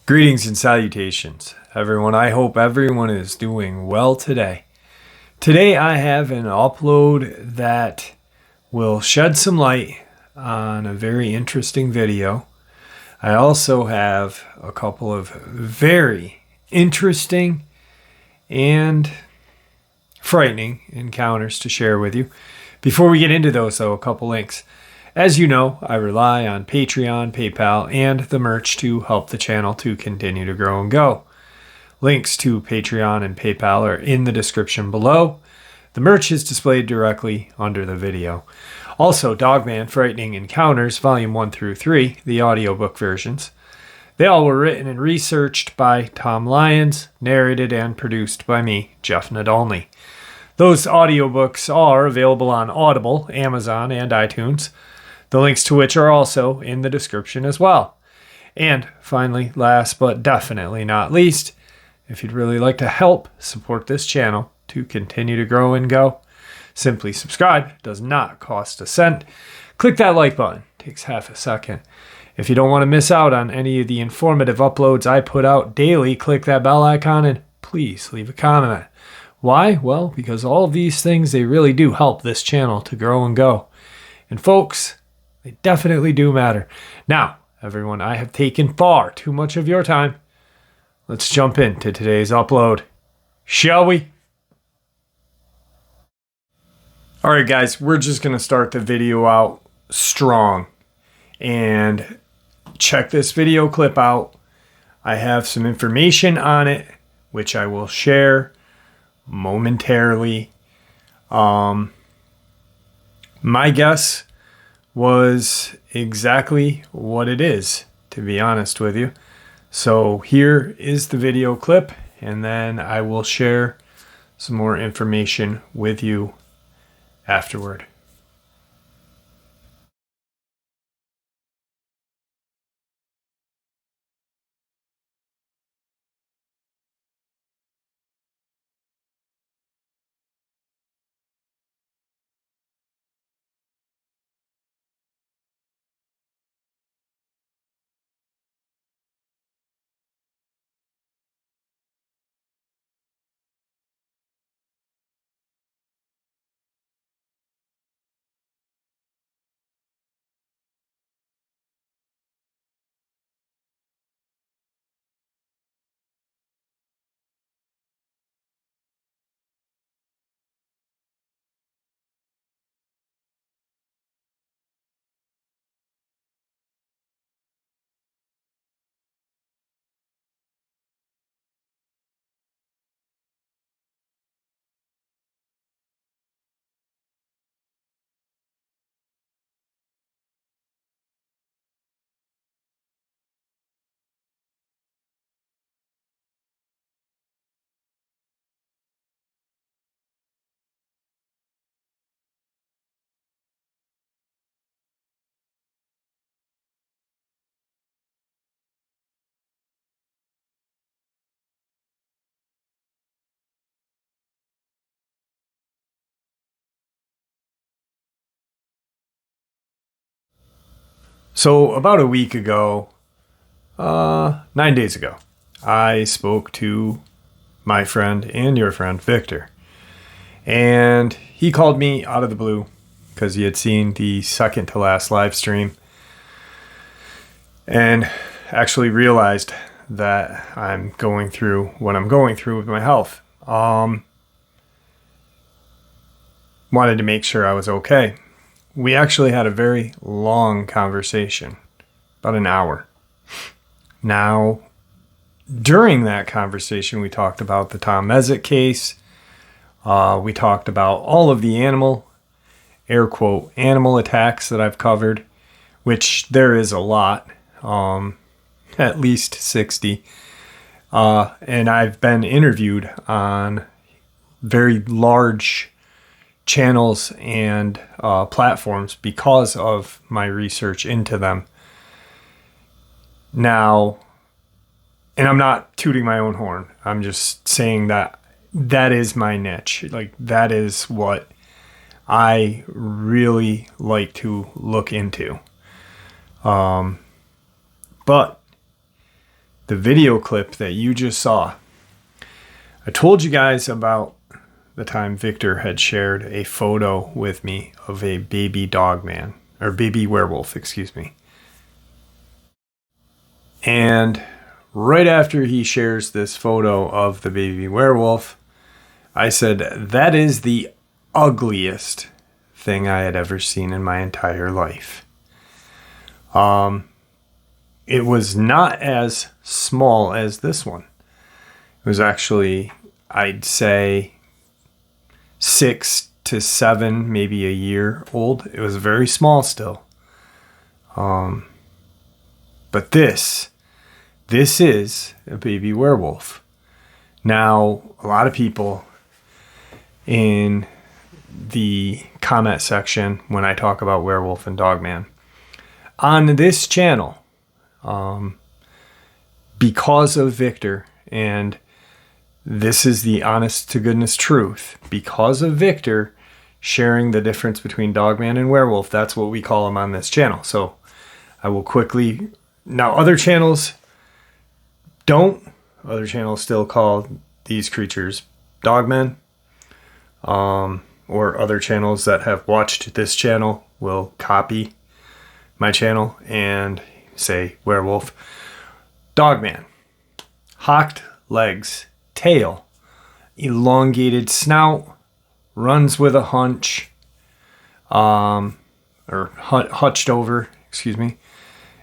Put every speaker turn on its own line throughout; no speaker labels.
Greetings and salutations, everyone. I hope everyone is doing well today. Today I have an upload that will shed some light on a very interesting video. I also have a couple of very interesting and frightening encounters to share with you. Before we get into those, though, a couple links. As you know, I rely on Patreon, PayPal, and the merch to help the channel to continue to grow and go. Links to Patreon and PayPal are in the description below. The merch is displayed directly under the video. Also, Dogman Frightening Encounters, Volume 1 through 3, the audiobook versions. They all were written and researched by Tom Lyons, narrated and produced by me, Jeff Nadolny. Those audiobooks are available on Audible, Amazon, and iTunes. The links to which are also in the description as well. And finally, last but definitely not least, if you'd really like to help support this channel to continue to grow and go, simply subscribe. It does not cost a cent. Click that like button. It takes half a second. If you don't want to miss out on any of the informative uploads I put out daily, click that bell icon and please leave a comment. Why? Well, because all of these things, they really do help this channel to grow and go. And folks, they definitely do matter. Now, everyone, I have taken far too much of your time. Let's jump into today's upload, shall we? All right, guys, we're just going to start the video out strong. And check this video clip out. I have some information on it, which I will share momentarily. My guess was exactly what it is, to be honest with you. So here is the video clip, and then I will share some more information with you afterward. So about a week ago, 9 days ago, I spoke to my friend and your friend, Victor. And he called me out of the blue because he had seen the second to last live stream and actually realized that I'm going through what I'm going through with my health. Wanted to make sure I was okay. We actually had a very long conversation, about an hour. Now, during that conversation, we talked about the Tom Mezek case. We talked about all of the animal, air quote, animal attacks that I've covered, which there is a lot, at least 60. And I've been interviewed on very large channels and platforms because of my research into them. Now, and I'm not tooting my own horn. I'm just saying that that is my niche. Like, that is what I really like to look into. But the video clip that you just saw, I told you guys about the time Victor had shared a photo with me of a baby dogman, or baby werewolf, excuse me. And right after he shares this photo of the baby werewolf, I said, that is the ugliest thing I had ever seen in my entire life. It was not as small as this one. It was actually, I'd say, 6 to 7, maybe a year old. It was very small still. But this is a baby werewolf. Now, a lot of people in the comment section, when I talk about werewolf and dogman, on this channel, because of Victor, and this is the honest to goodness truth, because of Victor sharing the difference between dogman and werewolf, that's what we call him on this channel. So I will quickly, now other channels still call these creatures dogmen, or other channels that have watched this channel will copy my channel and say werewolf. Dogman, hocked legs, tail, elongated snout, runs with a hunch, or hunched over, excuse me,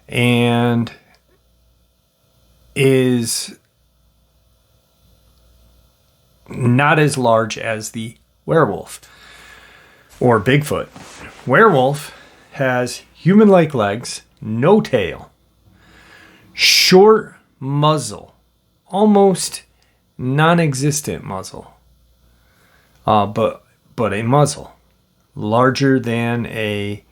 and is not as large as the werewolf or Bigfoot. Werewolf has human-like legs, no tail, short muzzle, almost non-existent muzzle, but a muzzle larger than a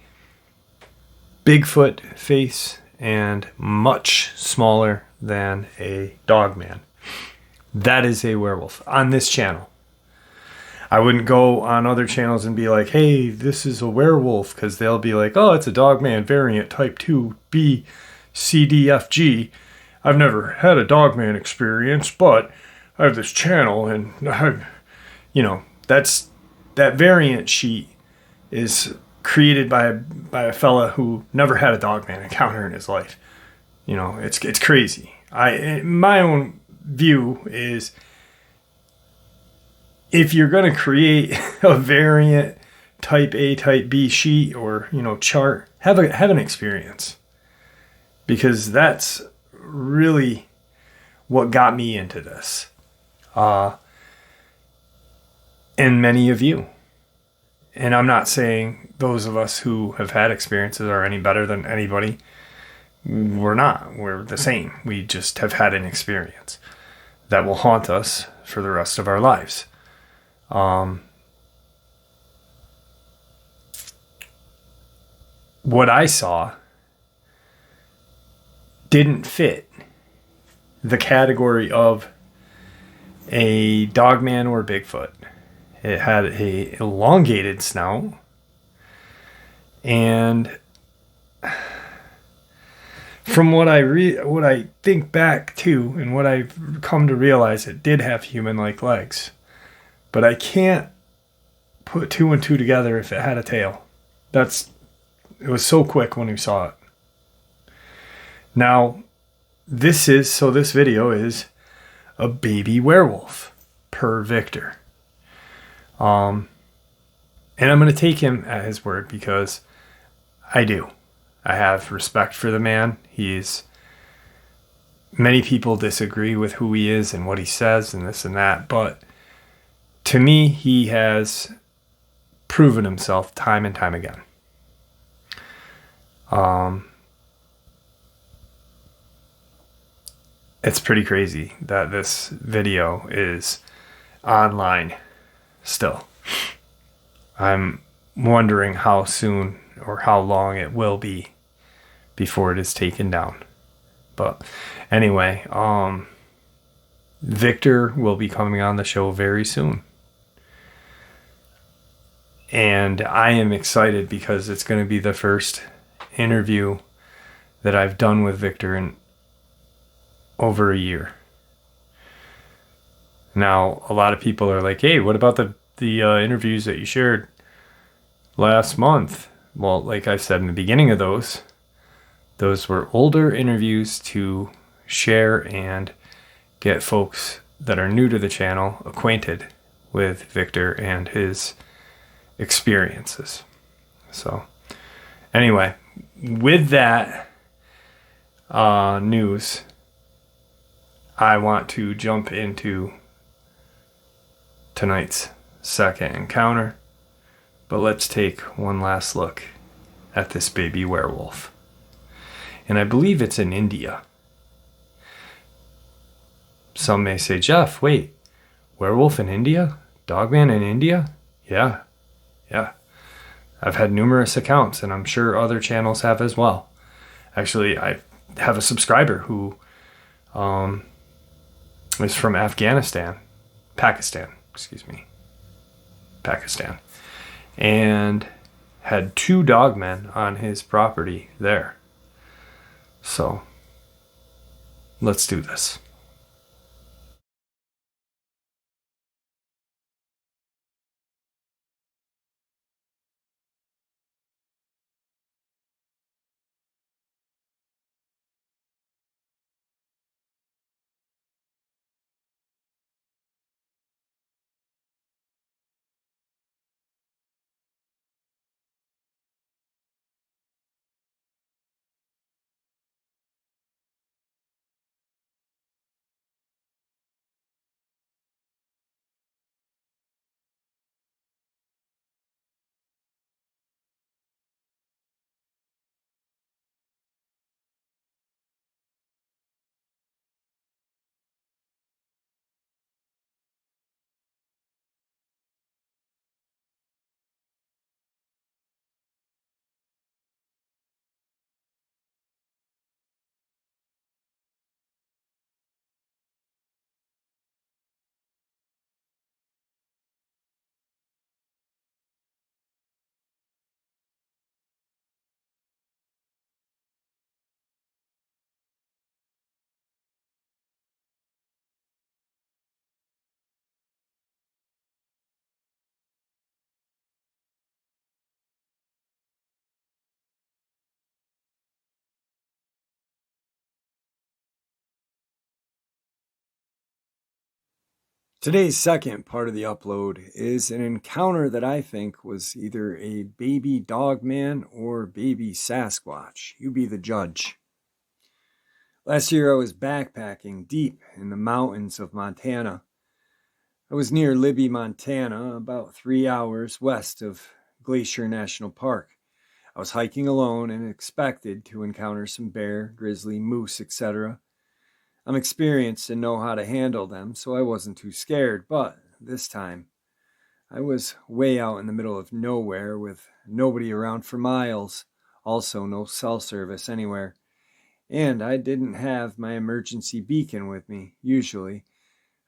Bigfoot face and much smaller than a dogman. That is a werewolf on this channel. I wouldn't go on other channels and be like, hey, this is a werewolf, because they'll be like, oh, it's a dogman variant type 2B CDFG. I've never had a dogman experience, but I have this channel, and that variant sheet is created by a fella who never had a dogman encounter in his life. It's crazy. My own view is, if you're going to create a variant type A, type B sheet or, chart, have an experience, because that's really what got me into this. And many of you. And I'm not saying those of us who have had experiences are any better than anybody. We're not. We're the same. We just have had an experience that will haunt us for the rest of our lives. What I saw didn't fit the category of a dogman or Bigfoot. It had a elongated snout, and from what I think back to, and what I've come to realize, it did have human-like legs. But I can't put 2 and 2 together if it had a tail. It was so quick when we saw it. Now, this video is a baby werewolf per Victor. And I'm going to take him at his word, because I do. I have respect for the man. Many people disagree with who he is and what he says and this and that, but to me, he has proven himself time and time again. It's pretty crazy that this video is online still. I'm wondering how soon or how long it will be before it is taken down. But anyway, Victor will be coming on the show very soon. And I am excited because it's going to be the first interview that I've done with Victor in over a year. Now, a lot of people are like, hey, what about the interviews that you shared last month? Well, like I said in the beginning of those were older interviews to share and get folks that are new to the channel acquainted with Victor and his experiences. So anyway, with that news, I want to jump into tonight's second encounter, but let's take one last look at this baby werewolf. And I believe it's in India. Some may say, Jeff, wait, werewolf in India? Dogman in India? Yeah. I've had numerous accounts, and I'm sure other channels have as well. Actually, I have a subscriber who is from Pakistan, and had 2 dogmen on his property there. So, let's do this. Today's second part of the upload is an encounter that I think was either a baby dogman or baby Sasquatch. You be the judge. Last year I was backpacking deep in the mountains of Montana. I was near Libby, Montana, about 3 hours west of Glacier National Park. I was hiking alone and expected to encounter some bear, grizzly, moose, etc. I'm experienced and know how to handle them, so I wasn't too scared, but this time I was way out in the middle of nowhere with nobody around for miles, also no cell service anywhere, and I didn't have my emergency beacon with me. Usually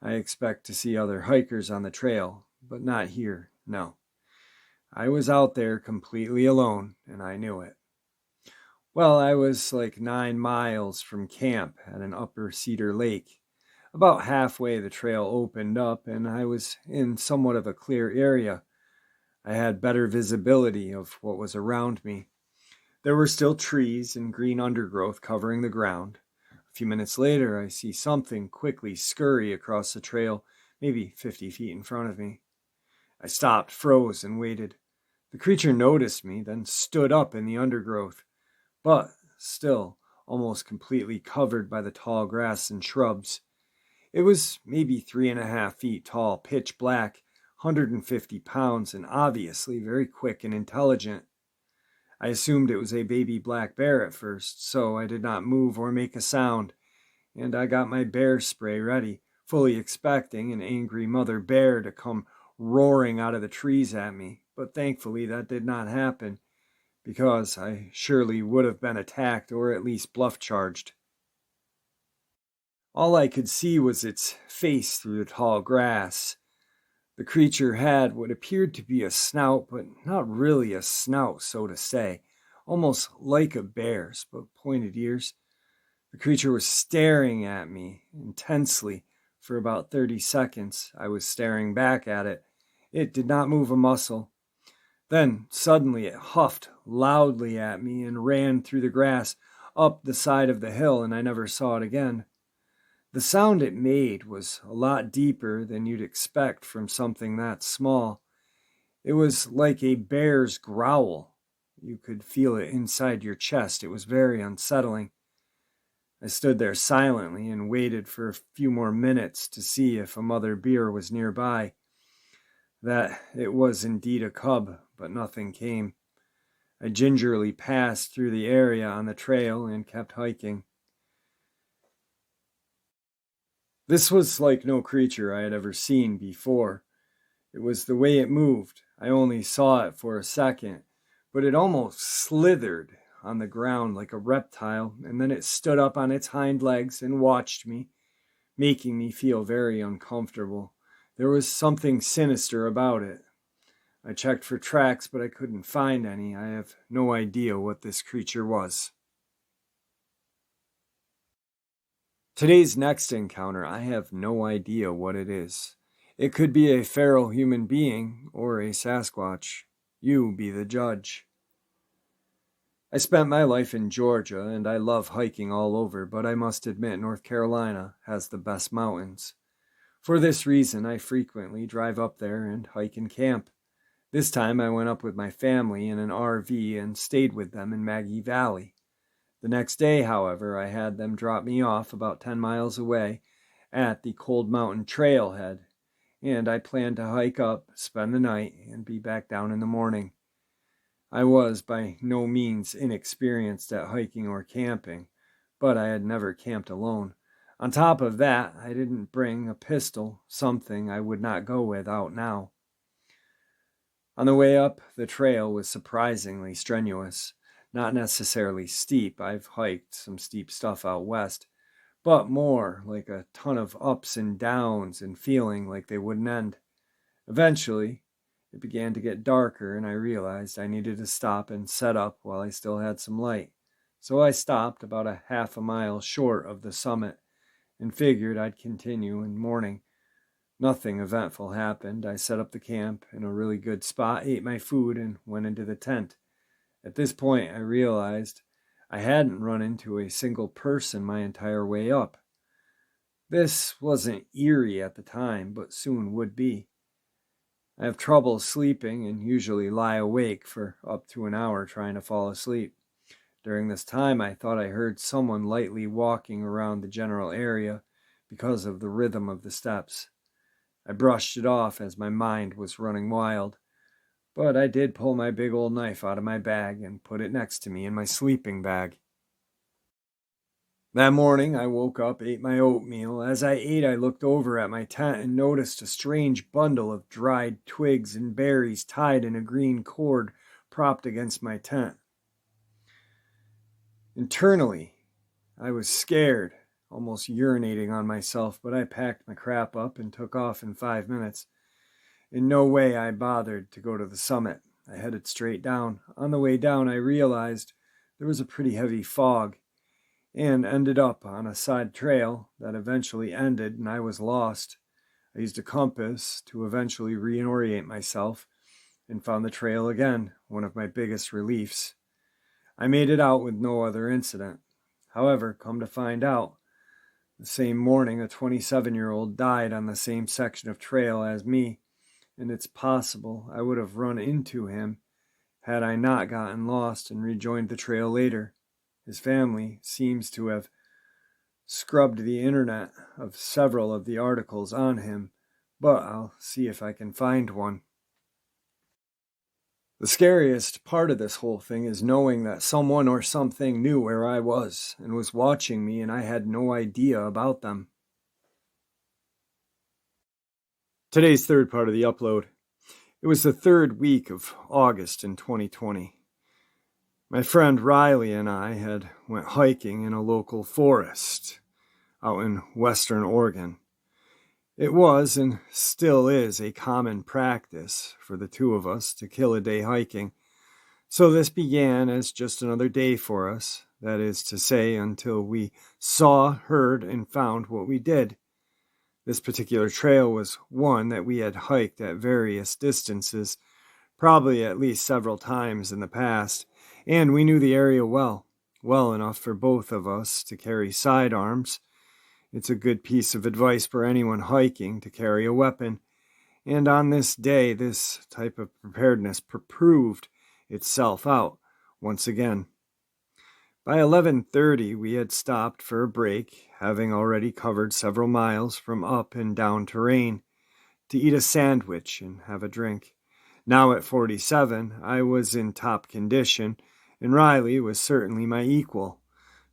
I expect to see other hikers on the trail, but not here, no. I was out there completely alone, and I knew it. Well, I was like 9 miles from camp at an upper Cedar Lake. About halfway the trail opened up and I was in somewhat of a clear area. I had better visibility of what was around me. There were still trees and green undergrowth covering the ground. A few minutes later, I see something quickly scurry across the trail, maybe 50 feet in front of me. I stopped, froze, and waited. The creature noticed me, then stood up in the undergrowth, but still almost completely covered by the tall grass and shrubs. It was maybe 3.5 feet tall, pitch black, 150 pounds, and obviously very quick and intelligent. I assumed it was a baby black bear at first, so I did not move or make a sound, and I got my bear spray ready, fully expecting an angry mother bear to come roaring out of the trees at me, but thankfully that did not happen, because I surely would have been attacked or at least bluff charged. All I could see was its face through the tall grass. The creature had what appeared to be a snout, but not really a snout, so to say, almost like a bear's, but pointed ears. The creature was staring at me intensely for about 30 seconds. I was staring back at it. It did not move a muscle. Then suddenly it huffed loudly at me and ran through the grass up the side of the hill, and I never saw it again. The sound it made was a lot deeper than you'd expect from something that small. It was like a bear's growl. You could feel it inside your chest. It was very unsettling. I stood there silently and waited for a few more minutes to see if a mother bear was nearby. That it was indeed a cub, but nothing came. I gingerly passed through the area on the trail and kept hiking. This was like no creature I had ever seen before. It was the way it moved. I only saw it for a second, but it almost slithered on the ground like a reptile, and then it stood up on its hind legs and watched me, making me feel very uncomfortable. There was something sinister about it. I checked for tracks, but I couldn't find any. I have no idea what this creature was. Today's next encounter, I have no idea what it is. It could be a feral human being or a Sasquatch. You be the judge. I spent my life in Georgia, and I love hiking all over, but I must admit North Carolina has the best mountains. For this reason, I frequently drive up there and hike and camp. This time I went up with my family in an RV and stayed with them in Maggie Valley. The next day, however, I had them drop me off about 10 miles away at the Cold Mountain Trailhead, and I planned to hike up, spend the night, and be back down in the morning. I was by no means inexperienced at hiking or camping, but I had never camped alone. On top of that, I didn't bring a pistol, something I would not go without now. On the way up, the trail was surprisingly strenuous. Not necessarily steep. I've hiked some steep stuff out west, but more like a ton of ups and downs and feeling like they wouldn't end. Eventually, it began to get darker, and I realized I needed to stop and set up while I still had some light. So I stopped about a half a mile short of the summit and figured I'd continue in morning. Nothing eventful happened. I set up the camp in a really good spot, ate my food, and went into the tent. At this point, I realized I hadn't run into a single person my entire way up. This wasn't eerie at the time, but soon would be. I have trouble sleeping and usually lie awake for up to an hour trying to fall asleep. During this time, I thought I heard someone lightly walking around the general area because of the rhythm of the steps. I brushed it off as my mind was running wild, but I did pull my big old knife out of my bag and put it next to me in my sleeping bag. That morning, I woke up, ate my oatmeal. As I ate, I looked over at my tent and noticed a strange bundle of dried twigs and berries tied in a green cord propped against my tent. Internally, I was scared, almost urinating on myself, but I packed my crap up and took off in 5 minutes. In no way I bothered to go to the summit. I headed straight down. On the way down, I realized there was a pretty heavy fog and ended up on a side trail that eventually ended, and I was lost. I used a compass to eventually reorient myself and found the trail again, one of my biggest reliefs. I made it out with no other incident. However, come to find out, the same morning a 27-year-old died on the same section of trail as me, and it's possible I would have run into him had I not gotten lost and rejoined the trail later. His family seems to have scrubbed the internet of several of the articles on him, but I'll see if I can find one. The scariest part of this whole thing is knowing that someone or something knew where I was and was watching me, and I had no idea about them. Today's third part of the upload. It was the third week of August in 2020. My friend Riley and I had went hiking in a local forest out in western Oregon. It was and still is a common practice for the two of us to kill a day hiking. So this began as just another day for us, that is to say, until we saw, heard, and found what we did. This particular trail was one that we had hiked at various distances, probably at least several times in the past, and we knew the area well enough for both of us to carry sidearms. It's a good piece of advice for anyone hiking to carry a weapon, and on this day, this type of preparedness proved itself out once again. By 11:30, we had stopped for a break, having already covered several miles from up and down terrain, to eat a sandwich and have a drink. Now at 47, I was in top condition, and Riley was certainly my equal.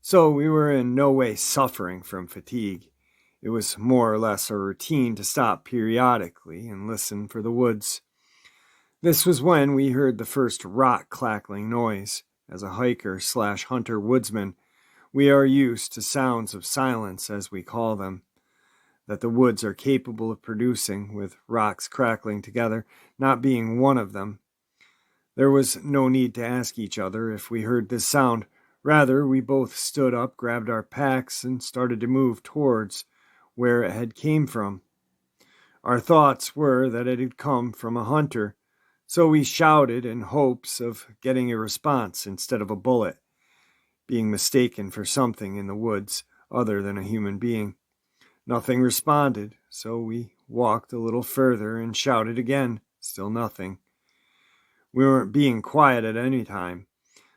So we were in no way suffering from fatigue. It was more or less a routine to stop periodically and listen for the woods. This was when we heard the first rock clackling noise. As a hiker/hunter woodsman, we are used to sounds of silence, as we call them, that the woods are capable of producing, with rocks crackling together not being one of them. There was no need to ask each other if we heard this sound. Rather, we both stood up, grabbed our packs, and started to move towards where it had came from. Our thoughts were that it had come from a hunter, so we shouted in hopes of getting a response instead of a bullet, being mistaken for something in the woods other than a human being. Nothing responded, so we walked a little further and shouted again. Still nothing. We weren't being quiet at any time,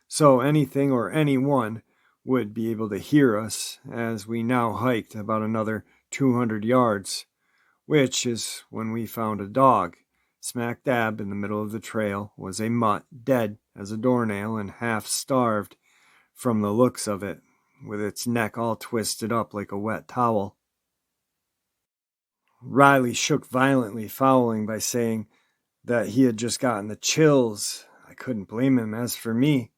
so anything or anyone would be able to hear us as we now hiked about another 200 yards, which is when we found a dog. Smack dab in the middle of the trail was a mutt, dead as a doornail and half starved from the looks of it, with its neck all twisted up like a wet towel. Riley shook violently, fouling by saying that he had just gotten the chills. I couldn't blame him. As for me,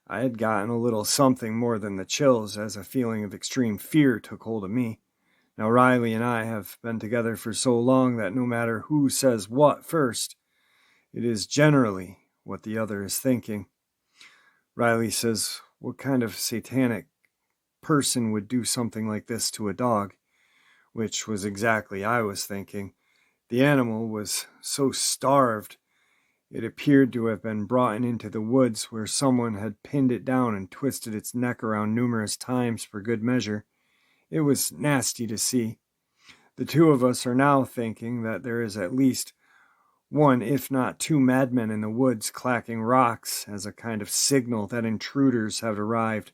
I had gotten a little something more than the chills, as a feeling of extreme fear took hold of me. Now, Riley and I have been together for so long that no matter who says what first, it is generally what the other is thinking. Riley says, "What kind of satanic person would do something like this to a dog?" Which was exactly I was thinking. The animal was so starved, it appeared to have been brought into the woods where someone had pinned it down and twisted its neck around numerous times for good measure. It was nasty to see. The two of us are now thinking that there is at least one, if not two, madmen in the woods clacking rocks as a kind of signal that intruders have arrived.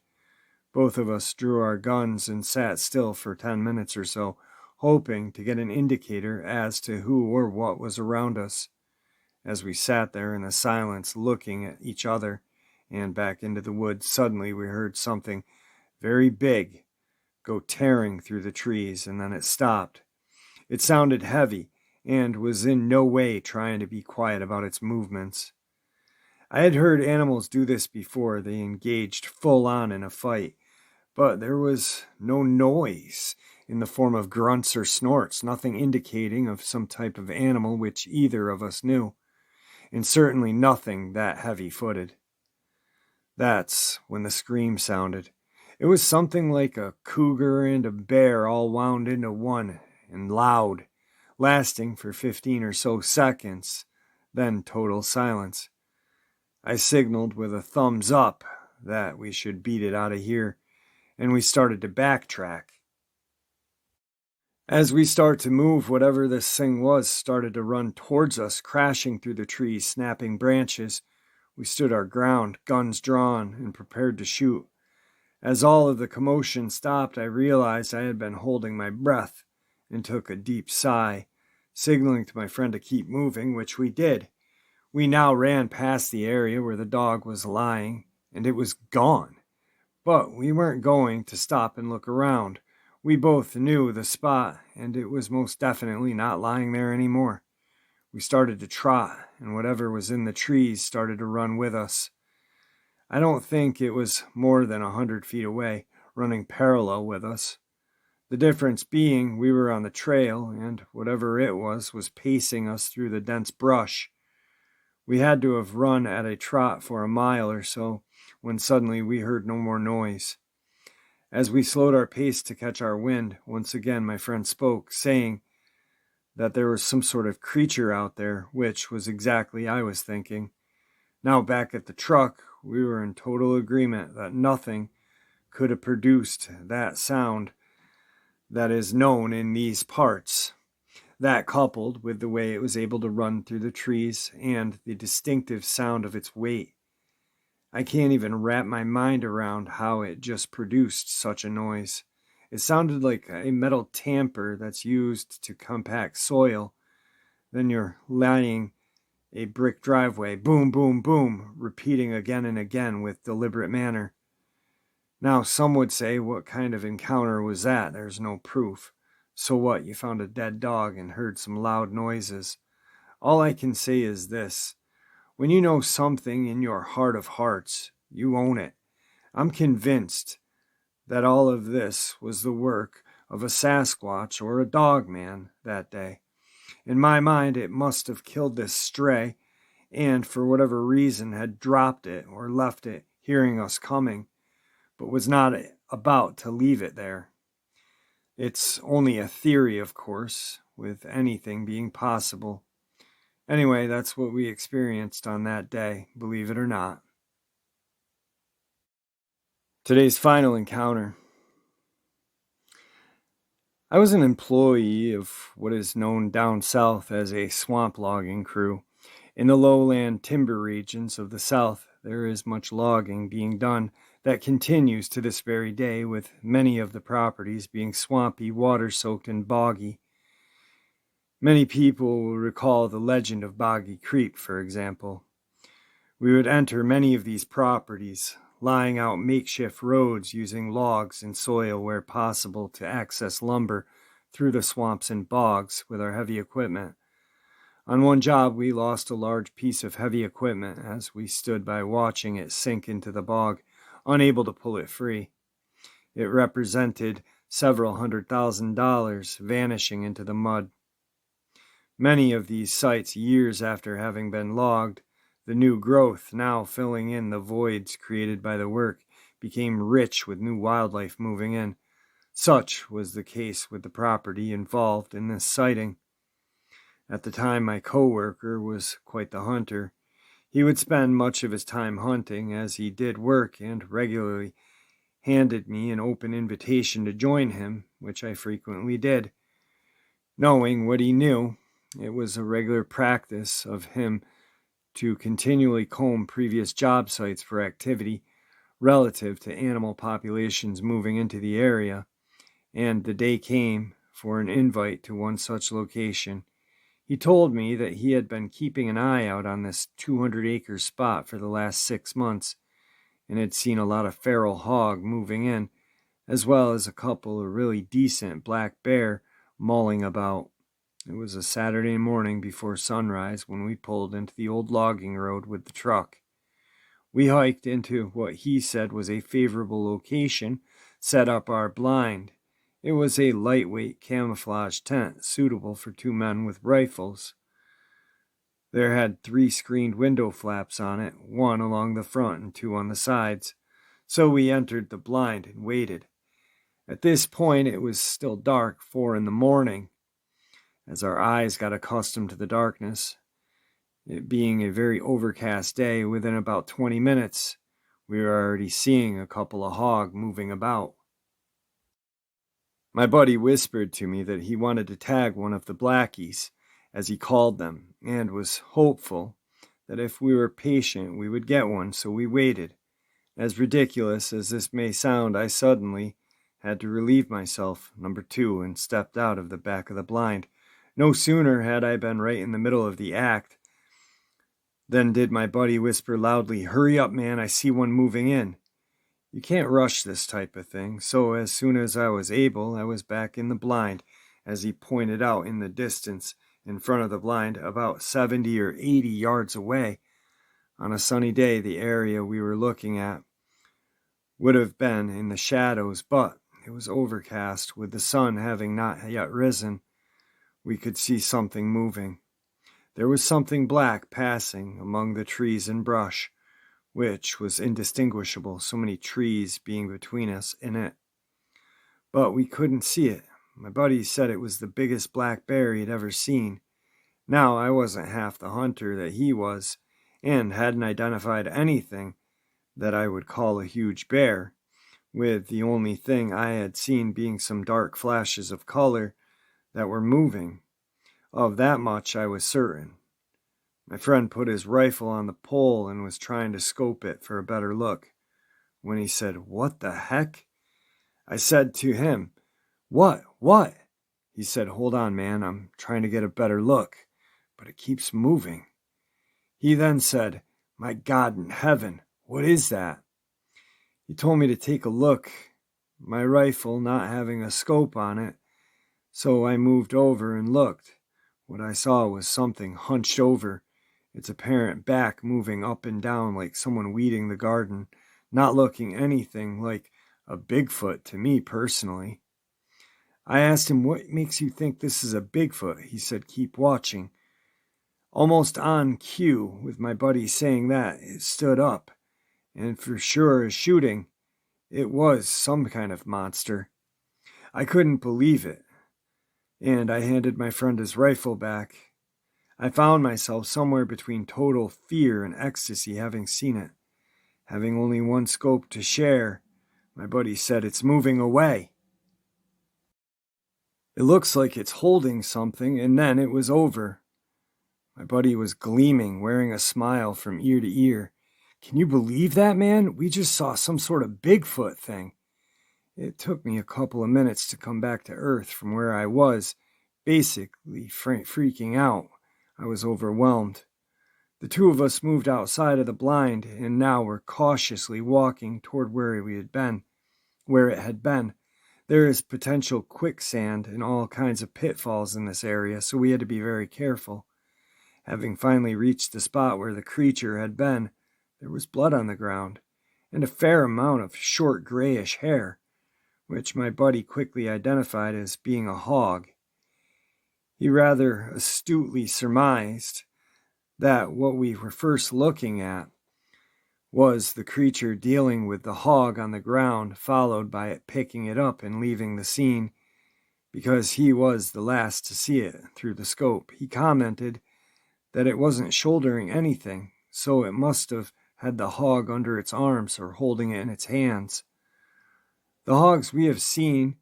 Both of us drew our guns and sat still for 10 minutes or so, hoping to get an indicator as to who or what was around us. As we sat there in the silence looking at each other and back into the woods, suddenly we heard something very big go tearing through the trees, and then it stopped. It sounded heavy and was in no way trying to be quiet about its movements. I had heard animals do this before. They engaged full on in a fight, but there was no noise in the form of grunts or snorts, nothing indicating of some type of animal which either of us knew, and certainly nothing that heavy-footed. That's when the scream sounded. It was something like a cougar and a bear all wound into one, and loud, lasting for 15 or so seconds, then total silence. I signaled with a thumbs up that we should beat it out of here, and we started to backtrack. As we start to move, whatever this thing was started to run towards us, crashing through the trees, snapping branches. We stood our ground, guns drawn, and prepared to shoot. As all of the commotion stopped, I realized I had been holding my breath and took a deep sigh, signaling to my friend to keep moving, which we did. We now ran past the area where the dog was lying, and it was gone. But we weren't going to stop and look around. We both knew the spot, and it was most definitely not lying there anymore. We started to trot, and whatever was in the trees started to run with us. I don't think it was more than 100 feet away, running parallel with us. The difference being we were on the trail, and whatever it was pacing us through the dense brush. We had to have run at a trot for a mile or so when suddenly we heard no more noise. As we slowed our pace to catch our wind, once again my friend spoke, saying that there was some sort of creature out there, which was exactly I was thinking. Now back at the truck, we were in total agreement that nothing could have produced that sound that is known in these parts. That, coupled with the way it was able to run through the trees and the distinctive sound of its weight, I can't even wrap my mind around how it just produced such a noise. It sounded like a metal tamper that's used to compact soil. Then you're laying a brick driveway, boom, boom, boom, repeating again and again with deliberate manner. Now, some would say, what kind of encounter was that? There's no proof. So what? You found a dead dog and heard some loud noises. All I can say is this. When you know something in your heart of hearts, you own it. I'm convinced that all of this was the work of a Sasquatch or a Dogman that day. In my mind, it must have killed this stray and, for whatever reason, had dropped it or left it hearing us coming, but was not about to leave it there. It's only a theory, of course, with anything being possible. Anyway, that's what we experienced on that day, believe it or not. Today's final encounter. I was an employee of what is known down south as a swamp logging crew. In the lowland timber regions of the South, there is much logging being done that continues to this very day, with many of the properties being swampy, water-soaked, and boggy. Many people will recall the legend of Boggy Creek, for example. We would enter many of these properties, lying out makeshift roads using logs and soil where possible to access lumber through the swamps and bogs with our heavy equipment. On one job, we lost a large piece of heavy equipment as we stood by watching it sink into the bog, unable to pull it free. It represented several $100,000 vanishing into the mud. Many of these sites, years after having been logged, the new growth now filling in the voids created by the work, became rich with new wildlife moving in. Such was the case with the property involved in this sighting. At the time, my co-worker was quite the hunter. He would spend much of his time hunting as he did work, and regularly handed me an open invitation to join him, which I frequently did. Knowing what he knew, it was a regular practice of him to continually comb previous job sites for activity relative to animal populations moving into the area, and the day came for an invite to one such location. He told me that he had been keeping an eye out on this 200-acre spot for the last 6 months and had seen a lot of feral hog moving in, as well as a couple of really decent black bear mulling about. It was a Saturday morning before sunrise when we pulled into the old logging road with the truck. We hiked into what he said was a favorable location, set up our blind. It was a lightweight camouflage tent suitable for 2 men with rifles. There had 3 screened window flaps on it, 1 along the front and 2 on the sides. So we entered the blind and waited. At this point it was still dark, 4 in the morning. As our eyes got accustomed to the darkness, it being a very overcast day, within about 20 minutes, we were already seeing a couple of hog moving about. My buddy whispered to me that he wanted to tag one of the blackies, as he called them, and was hopeful that if we were patient we would get one, so we waited. As ridiculous as this may sound, I suddenly had to relieve myself, number 2, and stepped out of the back of the blind. No sooner had I been right in the middle of the act than did my buddy whisper loudly, "Hurry up, man, I see one moving in." You can't rush this type of thing, so as soon as I was able, I was back in the blind, as he pointed out in the distance in front of the blind, about 70 or 80 yards away. On a sunny day, the area we were looking at would have been in the shadows, but it was overcast, with the sun having not yet risen. We could see something moving. There was something black passing among the trees and brush, which was indistinguishable, so many trees being between us and it. But we couldn't see it. My buddy said it was the biggest black bear he'd ever seen. Now, I wasn't half the hunter that he was, and hadn't identified anything that I would call a huge bear, with the only thing I had seen being some dark flashes of color that were moving. Of that much I was certain. My friend put his rifle on the pole and was trying to scope it for a better look, when he said, "What the heck?" I said to him, What? He said, "Hold on, man, I'm trying to get a better look, but it keeps moving." He then said, "My God in heaven, what is that?" He told me to take a look, my rifle not having a scope on it, so I moved over and looked. What I saw was something hunched over, its apparent back moving up and down like someone weeding the garden, not looking anything like a Bigfoot to me personally. I asked him, "What makes you think this is a Bigfoot?" He said, "Keep watching." Almost on cue, with my buddy saying that, it stood up, and for sure as shooting, it was some kind of monster. I couldn't believe it, and I handed my friend his rifle back. I found myself somewhere between total fear and ecstasy having seen it. Having only one scope to share, my buddy said, "It's moving away. It looks like it's holding something," and then it was over. My buddy was gleaming, wearing a smile from ear to ear. "Can you believe that, man? We just saw some sort of Bigfoot thing." It took me a couple of minutes to come back to earth from where I was, basically freaking out. I was overwhelmed. The two of us moved outside of the blind, and now were cautiously walking toward where it had been. There is potential quicksand and all kinds of pitfalls in this area, so we had to be very careful. Having finally reached the spot where the creature had been, there was blood on the ground, and a fair amount of short grayish hair, which my buddy quickly identified as being a hog. He rather astutely surmised that what we were first looking at was the creature dealing with the hog on the ground, followed by it picking it up and leaving the scene, because he was the last to see it through the scope. He commented that it wasn't shouldering anything, so it must have had the hog under its arms or holding it in its hands. The hogs we have seen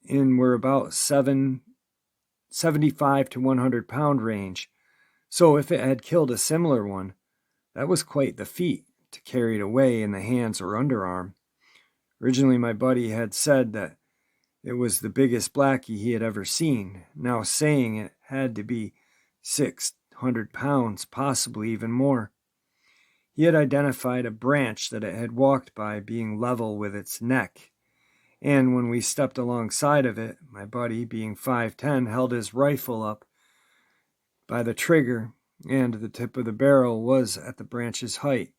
in were about 75 to 100 pound range, so if it had killed a similar one, that was quite the feat to carry it away in the hands or underarm. Originally, my buddy had said that it was the biggest blackie he had ever seen, now saying it had to be 600 pounds, possibly even more. He had identified a branch that it had walked by being level with its neck, and when we stepped alongside of it, my buddy, being 5'10", held his rifle up by the trigger, and the tip of the barrel was at the branch's height.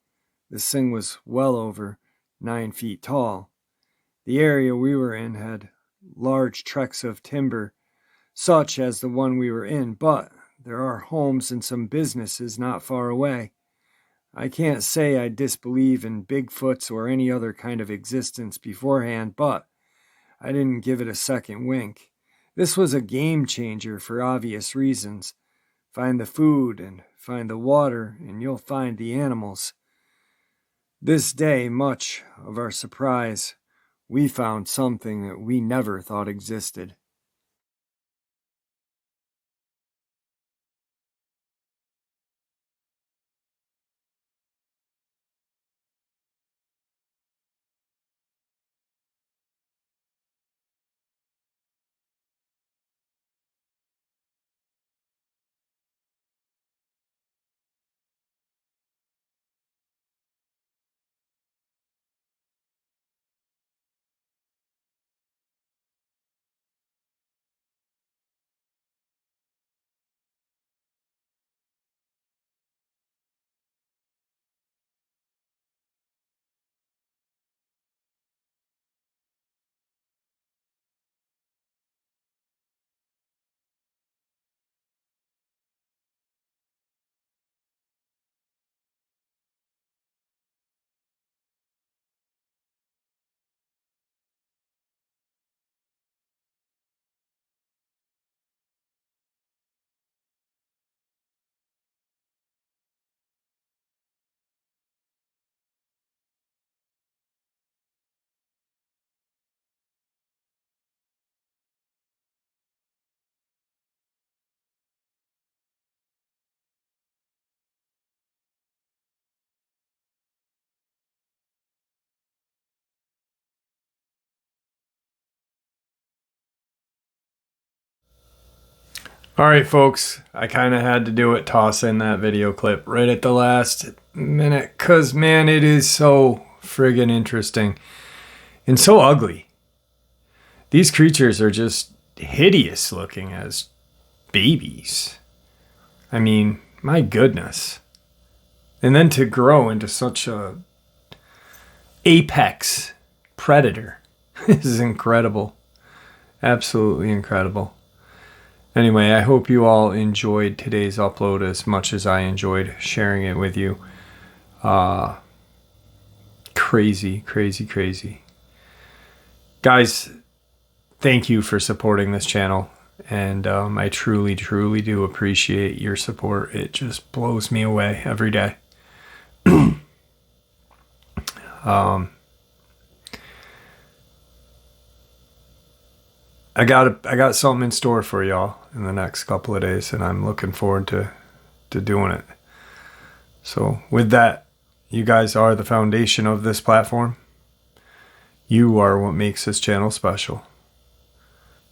This thing was well over 9 feet tall. The area we were in had large tracts of timber, such as the one we were in, but there are homes and some businesses not far away. I can't say I disbelieve in Bigfoots or any other kind of existence beforehand, but I didn't give it a second wink. This was a game changer for obvious reasons. Find the food and find the water, and you'll find the animals. This day, much of our surprise, we found something that we never thought existed. All right, folks, I kind of had to do it, toss in that video clip right at the last minute, because, man, it is so friggin' interesting and so ugly. These creatures are just hideous looking as babies. I mean, my goodness. And then to grow into such a apex predator is incredible. Absolutely incredible. Anyway, I hope you all enjoyed today's upload as much as I enjoyed sharing it with you. Crazy, crazy, crazy. Guys, thank you for supporting this channel. And I truly, truly do appreciate your support. It just blows me away every day. I got something in store for y'all in the next couple of days, and I'm looking forward to doing it. So with that, you guys are the foundation of this platform. You are what makes this channel special.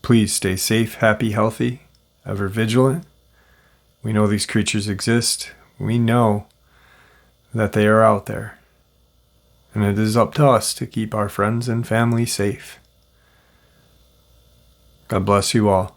Please stay safe, happy, healthy, ever vigilant. We know these creatures exist. We know that they are out there. And it is up to us to keep our friends and family safe. God bless you all.